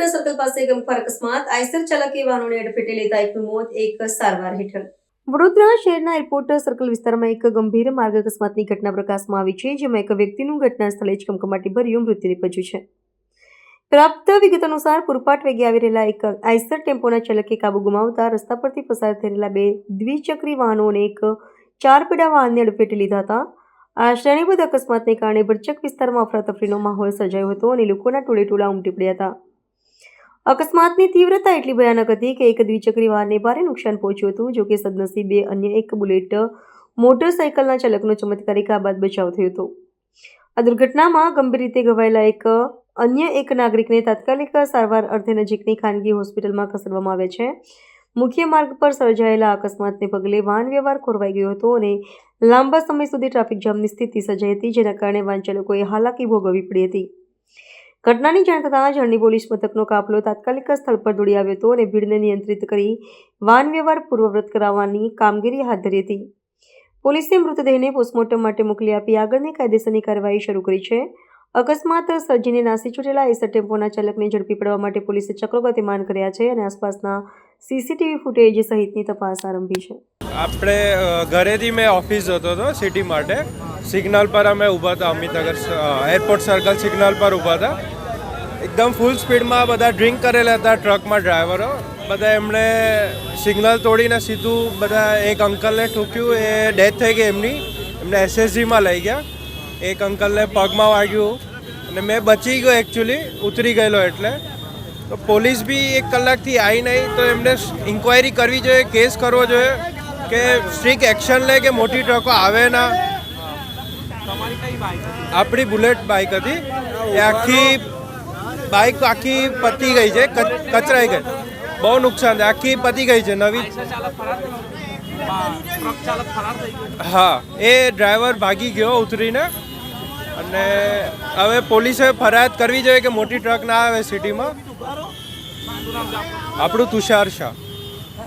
Airport circle પાસે ગમખ્વાર અકસ્માત, Eicher ચાલકે વાહનોને અડફેટે લેતા એકનું મોત, એક સારવાર હેઠળ. વડોદરા શહેરના એરપોર્ટ સર્કલ વિસ્તારમાં એક ગંભીર માર્ગ અકસ્માતની ઘટના પ્રકાશમાં આવી છે, જેમાં એક વ્યક્તિનું ઘટના સ્થળે જ કમકમાટીભર્યું મૃત્યુ નીપજ્યું છે. પ્રાપ્ત વિગત અનુસાર પૂરપાટ વેગે આવી રહેલા એક આઈસર ટેમ્પોના ચાલકે કાબુ ગુમાવતા રસ્તા પરથી પસાર થઈ રહેલા બે દ્વિચક્રી વાહનો અને એક ચાર પૈડા વાહનને અડફેટે લીધા હતા. આ શ્રેણીબદ્ધ અકસ્માતને કારણે ભરચક વિસ્તારમાં અફરાતફરીનો માહોલ સર્જાયો હતો અને લોકોના ટોળેટોળા ઉમટી પડ્યા હતા. અકસ્માતની તીવ્રતા એટલી ભયાનક હતી કે એક દ્વિચક્રી વાહનને ભારે નુકસાન પહોંચ્યું હતું. જોકે સદનસીબે અન્ય એક બુલેટ મોટરસાઇકલના ચાલકનો ચમત્કારિક આબાદ બચાવ થયો હતો. આ દુર્ઘટનામાં ગંભીર રીતે ઘવાયેલા અન્ય એક નાગરિકને તાત્કાલિક સારવાર અર્થે નજીકની ખાનગી હોસ્પિટલમાં ખસેડવામાં આવ્યા છે. મુખ્ય માર્ગ પર સર્જાયેલા અકસ્માતને પગલે વાહન વ્યવહાર ખોરવાઈ ગયો હતો અને લાંબા સમય સુધી ટ્રાફિક જામની સ્થિતિ સર્જાઈ હતી, જેના કારણે વાહન ચાલકોએ હાલાકી ભોગવવી પડી હતી. ઘટનાની જાણ થતાં ઝરણી પોલીસ મથકનો કાફલો તાત્કાલિક સ્થળ પર દોડી આવ્યો હતો અને ભીડને નિયંત્રિત કરી વાહન વ્યવહાર પૂર્વવત કરાવવાની કામગીરી હાથ ધરી હતી. પોલીસે મૃતદેહને પોસ્ટમોર્ટમ માટે મોકલી આપી આગળની કાયદેસરની કાર્યવાહી શરૂ કરી છે. અકસ્માત સર્જીને નાસી છૂટેલા આઈસર ટેમ્પોના ચાલકને ઝડપી પાડવા માટે પોલીસે ચક્રો ગતિમાન કર્યા છે અને આસપાસના સીસીટીવી ફૂટેજ સહિતની તપાસ આરંભી છે. આપણે ઘરેથી મેં ઓફિસ જતો હતો સિટી માટે. સિગ્નલ પર અમે ઊભા હતા, અમિતનગર એરપોર્ટ સર્કલ સિગ્નલ પર ઊભા હતા. એકદમ ફૂલ સ્પીડમાં બધા ડ્રિંક કરેલા હતા ટ્રકમાં ડ્રાઈવરો. બધા એમણે સિગ્નલ તોડીને સીધું બધા એક અંકલને ઠોક્યું, એ ડેથ થઈ ગઈ એમની. એમને એસએસજીમાં લઈ ગયા. એક અંકલને પગમાં વાગ્યું અને મેં બચી ગયો, એકચ્યુઅલી ઉતરી ગયેલો એટલે. તો પોલીસ બી 1 કલાકથી આવી નહીં, તો એમને ઇન્ક્વાયરી કરવી જોઈએ, કેસ કરવો જોઈએ કે સ્ટ્રિક્ટ એક્શન લે કે મોટી ટ્રકો આવે ના. આપણી બુલેટ બાઇક હતી, એ આખી પતી ગઈ છે, કચરાઈ ગઈ. બહુ નુકસાન છે, આખી પતી ગઈ છે. નવી હા, એ ડ્રાઈવર ભાગી ગયો ઉતરીને. અને હવે પોલીસે ફરિયાદ કરવી જોઈએ કે મોટી ટ્રક ના આવે સિટીમાં. આપણું તુષાર શાહ.